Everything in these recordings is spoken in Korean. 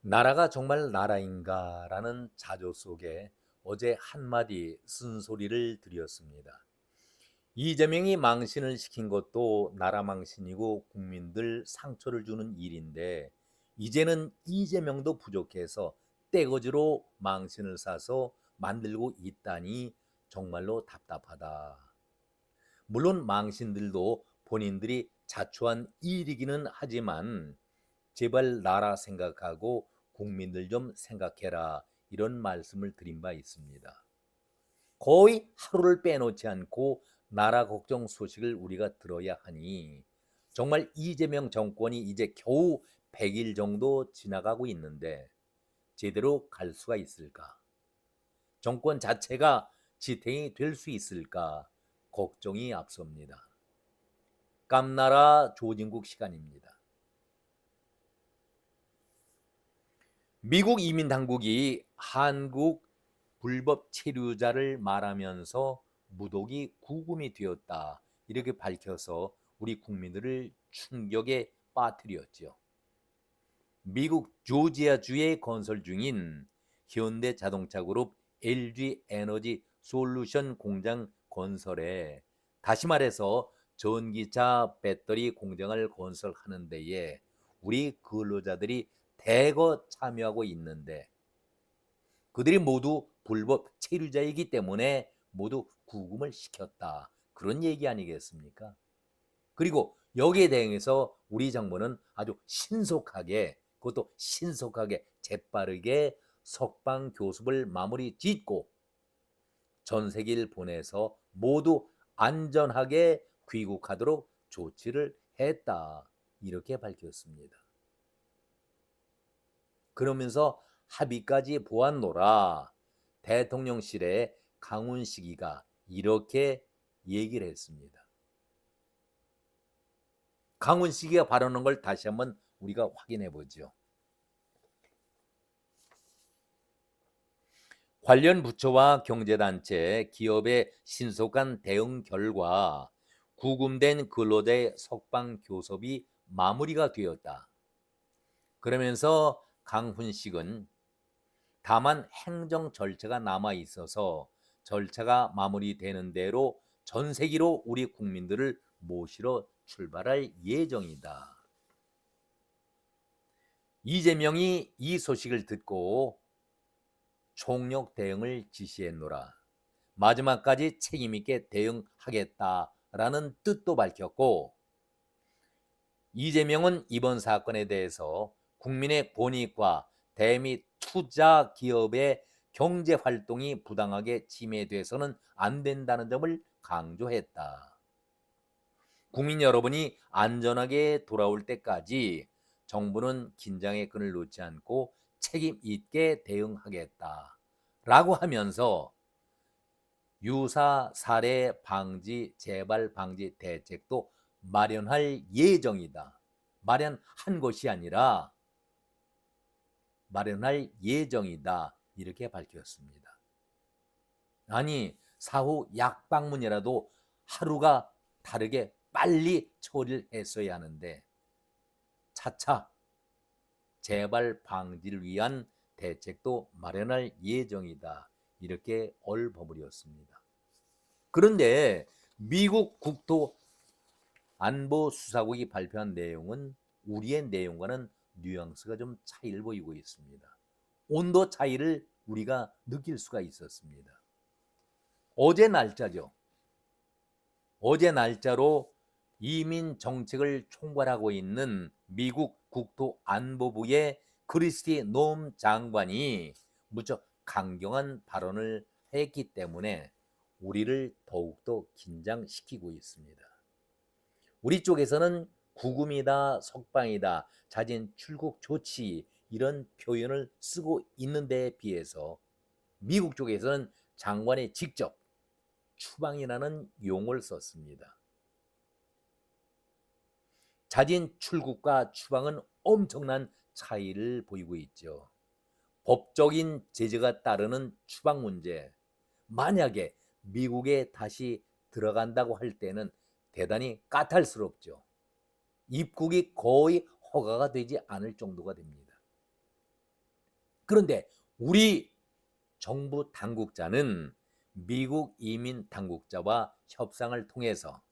나라가 정말 나라인가라는 자조 속에 어제 한마디 쓴소리를 드렸습니다. 이재명이 망신을 시킨 것도 나라 망신이고 국민들 상처를 주는 일인데 이제는 이재명도 부족해서 떼거지로 망신을 사서 만들고 있다니 정말로 답답하다. 물론 망신들도 본인들이 자초한 일이기는 하지만 제발 나라 생각하고 국민들 좀 생각해라 이런 말씀을 드린 바 있습니다. 거의 하루를 빼놓지 않고 나라 걱정 소식을 우리가 들어야 하니 정말 이재명 정권이 이제 겨우 100일 정도 지나가고 있는데 제대로 갈 수가 있을까? 정권 자체가 지탱이 될 수 있을까? 걱정이 앞섭니다. 깜나라 조진국 시간입니다. 미국 이민 당국이 한국 불법 체류자를 말하면서 무독이 구금이 되었다. 이렇게 밝혀서 우리 국민들을 충격에 빠뜨렸죠. 미국 조지아주에 건설 중인 현대자동차 그룹 LG 에너지 솔루션 공장 건설에, 다시 말해서 전기차 배터리 공장을 건설하는 데에 우리 근로자들이 대거 참여하고 있는데 그들이 모두 불법 체류자이기 때문에 모두 구금을 시켰다. 그런 얘기 아니겠습니까? 그리고 여기에 대해서 우리 정부는 아주 신속하게, 그것도 신속하게 재빠르게 석방 교섭을 마무리 짓고 전세기를 보내서 모두 안전하게 귀국하도록 조치를 했다. 이렇게 밝혔습니다. 그러면서 합의까지 보았노라 대통령실의 강훈식이가 이렇게 얘기를 했습니다. 강훈식이가 발언한 걸 다시 한번 우리가 확인해 보죠. 관련 부처와 경제단체, 기업의 신속한 대응 결과 구금된 근로자의 석방 교섭이 마무리가 되었다. 그러면서 강훈식은 다만 행정 절차가 남아 있어서 절차가 마무리되는 대로 전세기로 우리 국민들을 모시러 출발할 예정이다. 이재명이 이 소식을 듣고 총력 대응을 지시했노라. 마지막까지 책임있게 대응하겠다라는 뜻도 밝혔고, 이재명은 이번 사건에 대해서 국민의 권익과 대미 투자 기업의 경제 활동이 부당하게 침해돼서는 안 된다는 점을 강조했다. 국민 여러분이 안전하게 돌아올 때까지 정부는 긴장의 끈을 놓지 않고 책임 있게 대응하겠다. 라고 하면서 유사 사례 방지, 재발 방지 대책도 마련할 예정이다. 마련한 것이 아니라 마련할 예정이다. 이렇게 밝혔습니다. 아니, 사후 약방문이라도 하루가 다르게 빨리 처리를 했어야 하는데 차차 재발 방지를 위한 대책도 마련할 예정이다. 이렇게 얼버무렸습니다. 그런데 미국 국토안보수사국이 발표한 내용은 우리의 내용과는 뉘앙스가 좀 차이를 보이고 있습니다. 온도 차이를 우리가 느낄 수가 있었습니다. 어제 날짜죠. 어제 날짜로 이민 정책을 총괄하고 있는 미국 국토안보부의 크리스티 놈 장관이 무척 강경한 발언을 했기 때문에 우리를 더욱더 긴장시키고 있습니다. 우리 쪽에서는 구금이다, 석방이다, 자진 출국 조치 이런 표현을 쓰고 있는 데에 비해서 미국 쪽에서는 장관이 직접 추방이라는 용어를 썼습니다. 자진 출국과 추방은 엄청난 차이를 보이고 있죠. 법적인 제재가 따르는 추방 문제, 만약에 미국에 다시 들어간다고 할 때는 대단히 까탈스럽죠. 입국이 거의 허가가 되지 않을 정도가 됩니다. 그런데 우리 정부 당국자는 미국 이민 당국자와 협상을 통해서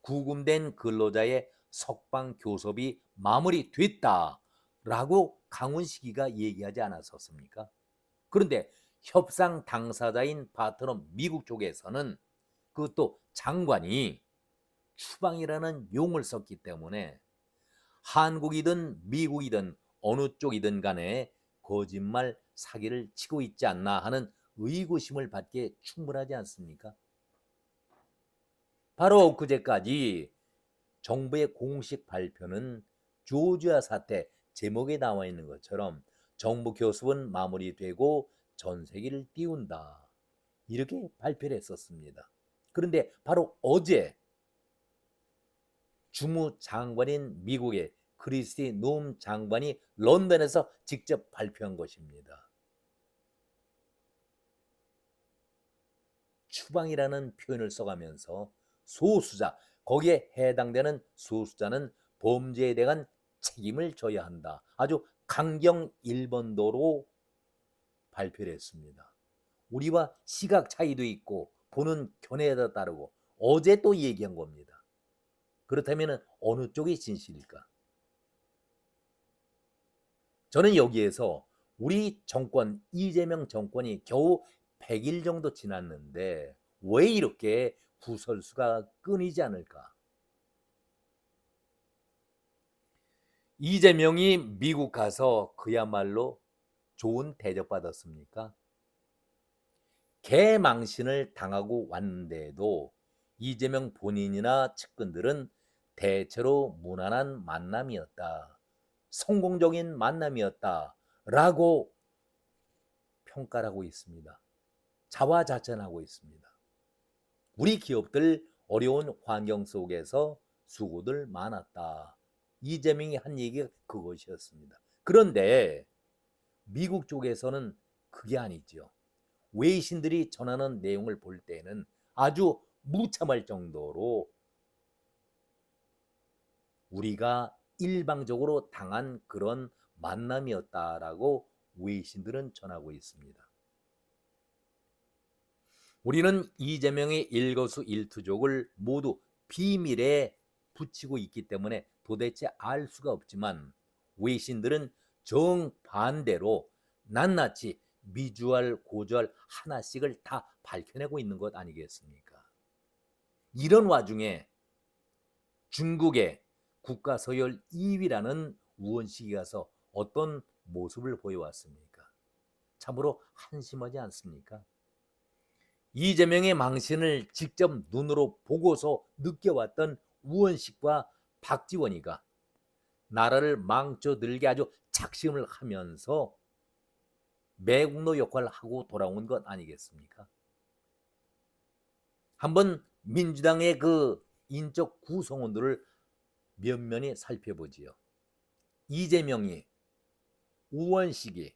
구금된 근로자의 석방 교섭이 마무리됐다라고 강훈식이가 얘기하지 않았었습니까? 그런데 협상 당사자인 파트너 미국 쪽에서는 그것도 장관이 추방이라는 용을 썼기 때문에 한국이든 미국이든 어느 쪽이든 간에 거짓말 사기를 치고 있지 않나 하는 의구심을 받기에 충분하지 않습니까? 바로 엊그제까지 정부의 공식 발표는 조지아 사태 제목에 나와 있는 것처럼 정부 교섭은 마무리되고 전세기를 띄운다. 이렇게 발표를 했었습니다. 그런데 바로 어제 주무장관인 미국의 크리스티 노엄 장관이 런던에서 직접 발표한 것입니다. 추방이라는 표현을 써가면서 소수자, 거기에 해당되는 소수자는 범죄에 대한 책임을 져야 한다. 아주 강경 일본도로 발표를 했습니다. 우리와 시각 차이도 있고 보는 견해에 따르고 어제 또 얘기한 겁니다. 그렇다면 어느 쪽이 진실일까? 저는 여기에서 우리 정권, 이재명 정권이 겨우 100일 정도 지났는데 왜 이렇게 구설수가 끊이지 않을까? 이재명이 미국 가서 그야말로 좋은 대접받았습니까? 개망신을 당하고 왔는데도 이재명 본인이나 측근들은 대체로 무난한 만남이었다. 성공적인 만남이었다라고 평가를 하고 있습니다. 자화자찬하고 있습니다. 우리 기업들 어려운 환경 속에서 수고들 많았다. 이재명이 한 얘기가 그것이었습니다. 그런데 미국 쪽에서는 그게 아니죠. 외신들이 전하는 내용을 볼 때는 아주 무참할 정도로 우리가 일방적으로 당한 그런 만남이었다라고 외신들은 전하고 있습니다. 우리는 이재명의 일거수일투족을 모두 비밀에 붙이고 있기 때문에 도대체 알 수가 없지만 외신들은 정반대로 낱낱이 미주알 고주알 하나씩을 다 밝혀내고 있는 것 아니겠습니까? 이런 와중에 중국의 국가서열 2위라는 우원식이 가서 어떤 모습을 보여왔습니까? 참으로 한심하지 않습니까? 이재명의 망신을 직접 눈으로 보고서 느껴왔던 우원식과 박지원이가 나라를 망쳐들게 아주 작심을 하면서 매국노 역할을 하고 돌아온 것 아니겠습니까? 한번 민주당의 그 인적 구성원들을 면면히 살펴보지요. 이재명이, 우원식이,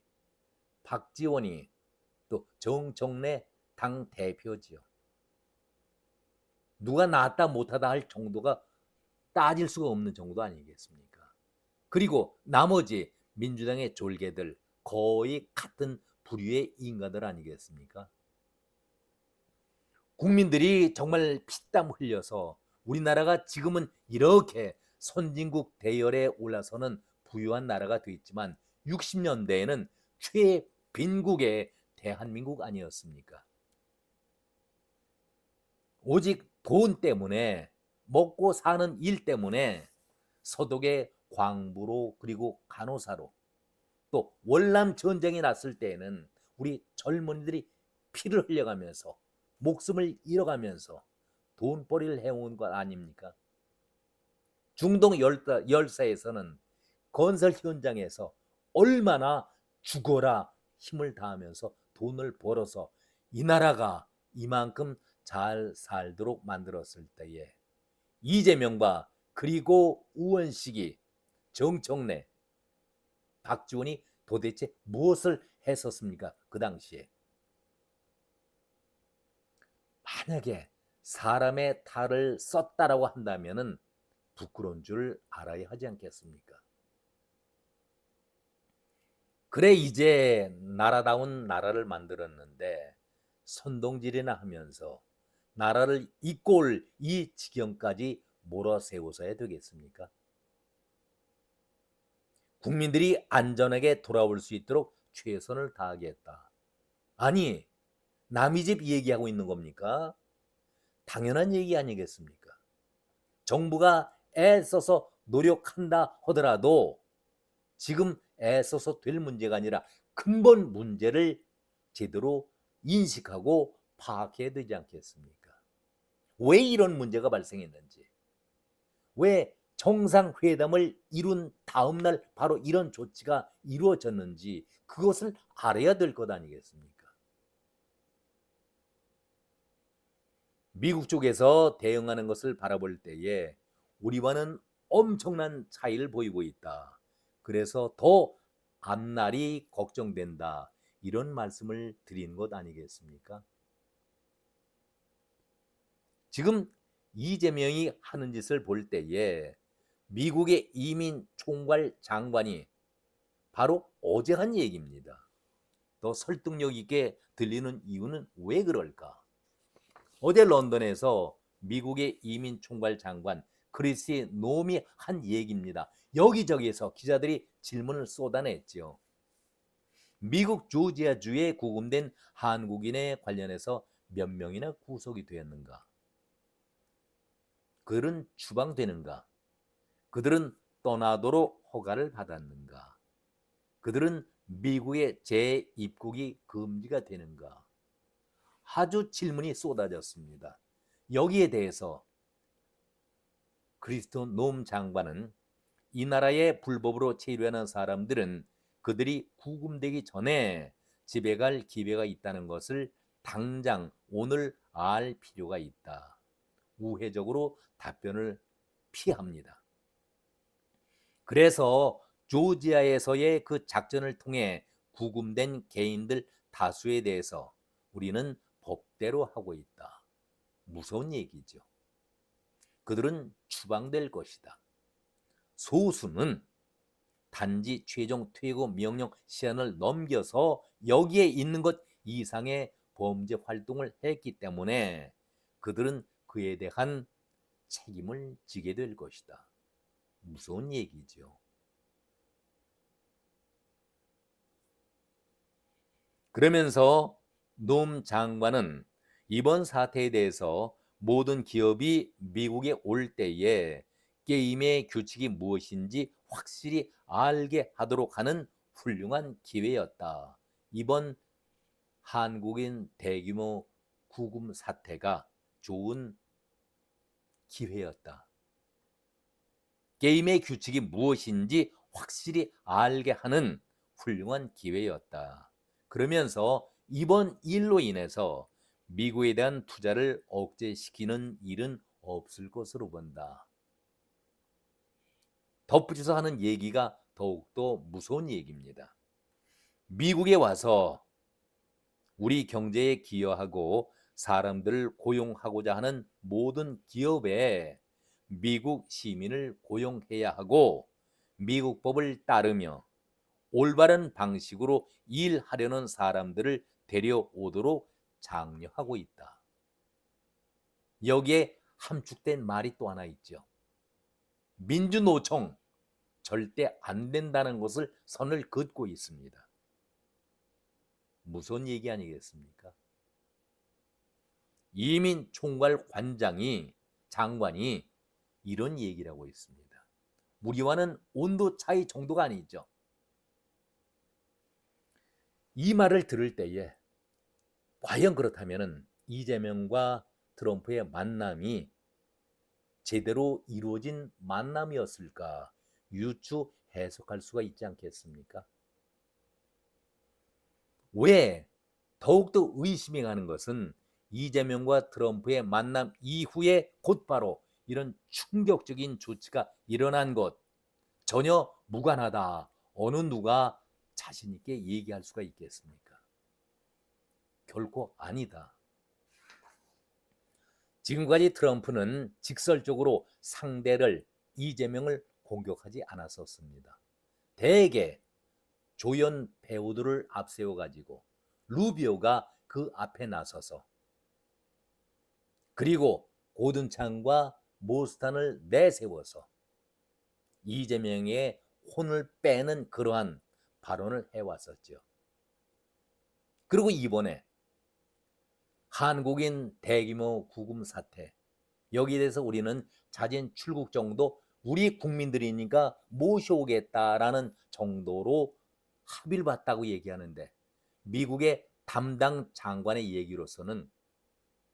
박지원이, 또 정청래 당 대표지요. 누가 낫다 못하다 할 정도가 따질 수가 없는 정도 아니겠습니까? 그리고 나머지 민주당의 졸개들 거의 같은 부류의 인간들 아니겠습니까? 국민들이 정말 피땀 흘려서 우리나라가 지금은 이렇게 선진국 대열에 올라서는 부유한 나라가 됐지만 60년대에는 최빈국의 대한민국 아니었습니까? 오직 돈 때문에 먹고 사는 일 때문에 서독의 광부로 그리고 간호사로 또 월남 전쟁이 났을 때에는 우리 젊은이들이 피를 흘려가면서 목숨을 잃어가면서 돈벌이를 해온 것 아닙니까? 중동 열사에서는 건설 현장에서 얼마나 죽어라 힘을 다하면서 돈을 벌어서 이 나라가 이만큼 잘 살도록 만들었을 때에 이재명과 그리고 우원식이, 정청래, 박지원이 도대체 무엇을 했었습니까? 그 당시에. 만약에 사람의 탈을 썼다라고 한다면 부끄러운 줄 알아야 하지 않겠습니까? 그래 이제 나라다운 나라를 만들었는데 선동질이나 하면서 나라를 이 꼴, 이 지경까지 몰아세워서야 되겠습니까? 국민들이 안전하게 돌아올 수 있도록 최선을 다하겠다. 아니, 남의 집 얘기하고 있는 겁니까? 당연한 얘기 아니겠습니까? 정부가 애써서 노력한다 하더라도 지금 애써서 될 문제가 아니라 근본 문제를 제대로 인식하고 파악해야 되지 않겠습니까? 왜 이런 문제가 발생했는지, 왜 정상회담을 이룬 다음 날 바로 이런 조치가 이루어졌는지 그것을 알아야 될 것 아니겠습니까? 미국 쪽에서 대응하는 것을 바라볼 때에 우리와는 엄청난 차이를 보이고 있다. 그래서 더 앞날이 걱정된다. 이런 말씀을 드린 것 아니겠습니까? 지금 이재명이 하는 짓을 볼 때에 미국의 이민 총괄 장관이 바로 어제 한 얘기입니다. 더 설득력 있게 들리는 이유는 왜 그럴까? 어제 런던에서 미국의 이민 총괄 장관 크리스 놈이 한 얘기입니다. 여기저기에서 기자들이 질문을 쏟아냈죠. 미국 조지아주에 구금된 한국인에 관련해서 몇 명이나 구속이 되었는가? 그들은 추방되는가? 그들은 떠나도록 허가를 받았는가? 그들은 미국의 재입국이 금지가 되는가? 아주 질문이 쏟아졌습니다. 여기에 대해서 크리스토 놈 장관은 이 나라에 불법으로 체류하는 사람들은 그들이 구금되기 전에 집에 갈 기회가 있다는 것을 당장 오늘 알 필요가 있다. 우회적으로 답변을 피합니다. 그래서 조지아에서의 그 작전을 통해 구금된 개인들 다수에 대해서 우리는 법대로 하고 있다. 무서운 얘기죠. 그들은 추방될 것이다. 소수는 단지 최종 퇴거 명령 시한을 넘겨서 여기에 있는 것 이상의 범죄 활동을 했기 때문에 그들은 그에 대한 책임을 지게 될 것이다. 무서운 얘기죠. 그러면서 노 장관은 이번 사태에 대해서 모든 기업이 미국에 올 때에 게임의 규칙이 무엇인지 확실히 알게 하도록 하는 훌륭한 기회였다. 이번 한국인 대규모 구금 사태가 좋은 기회였다. 게임의 규칙이 무엇인지 확실히 알게 하는 훌륭한 기회였다. 그러면서 이번 일로 인해서 미국에 대한 투자를 억제시키는 일은 없을 것으로 본다. 덧붙여서 하는 얘기가 더욱더 무서운 얘기입니다. 미국에 와서 우리 경제에 기여하고 사람들을 고용하고자 하는 모든 기업에 미국 시민을 고용해야 하고 미국 법을 따르며 올바른 방식으로 일하려는 사람들을 데려오도록 장려하고 있다. 여기에 함축된 말이 또 하나 있죠. 민주노총 절대 안 된다는 것을 선을 긋고 있습니다. 무슨 얘기 아니겠습니까? 이민 총괄 장관이 이런 얘기를 하고 있습니다. 우리와는 온도 차이 정도가 아니죠. 이 말을 들을 때에 과연 그렇다면 이재명과 트럼프의 만남이 제대로 이루어진 만남이었을까 유추 해석할 수가 있지 않겠습니까? 왜 더욱더 의심이 가는 것은 이재명과 트럼프의 만남 이후에 곧바로 이런 충격적인 조치가 일어난 것 전혀 무관하다. 어느 누가 자신 있게 얘기할 수가 있겠습니까? 결코 아니다. 지금까지 트럼프는 직설적으로 상대를 이재명을 공격하지 않았었습니다. 대개 조연 배우들을 앞세워 가지고 루비오가 그 앞에 나서서 그리고 고든창과 모스탄을 내세워서 이재명의 혼을 빼는 그러한 발언을 해왔었죠. 그리고 이번에 한국인 대규모 구금 사태, 여기에 대해서 우리는 자진 출국 정도 우리 국민들이니까 모셔오겠다라는 정도로 합의를 봤다고 얘기하는데 미국의 담당 장관의 얘기로서는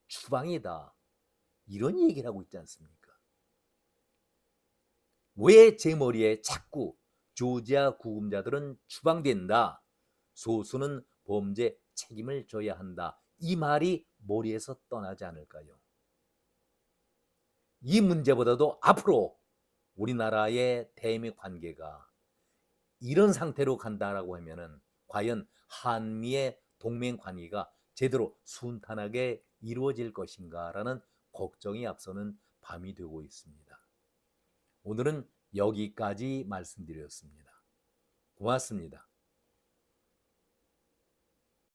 추방이다, 이런 얘기를 하고 있지 않습니까? 왜 제 머리에 자꾸 조지아 구금자들은 추방된다, 소수는 범죄 책임을 져야 한다, 이 말이 머리에서 떠나지 않을까요? 이 문제보다도 앞으로 우리나라의 대미 관계가 이런 상태로 간다라고 하면은 과연 한미의 동맹 관계가 제대로 순탄하게 이루어질 것인가라는 걱정이 앞서는 밤이 되고 있습니다. 오늘은 여기까지 말씀드렸습니다. 고맙습니다.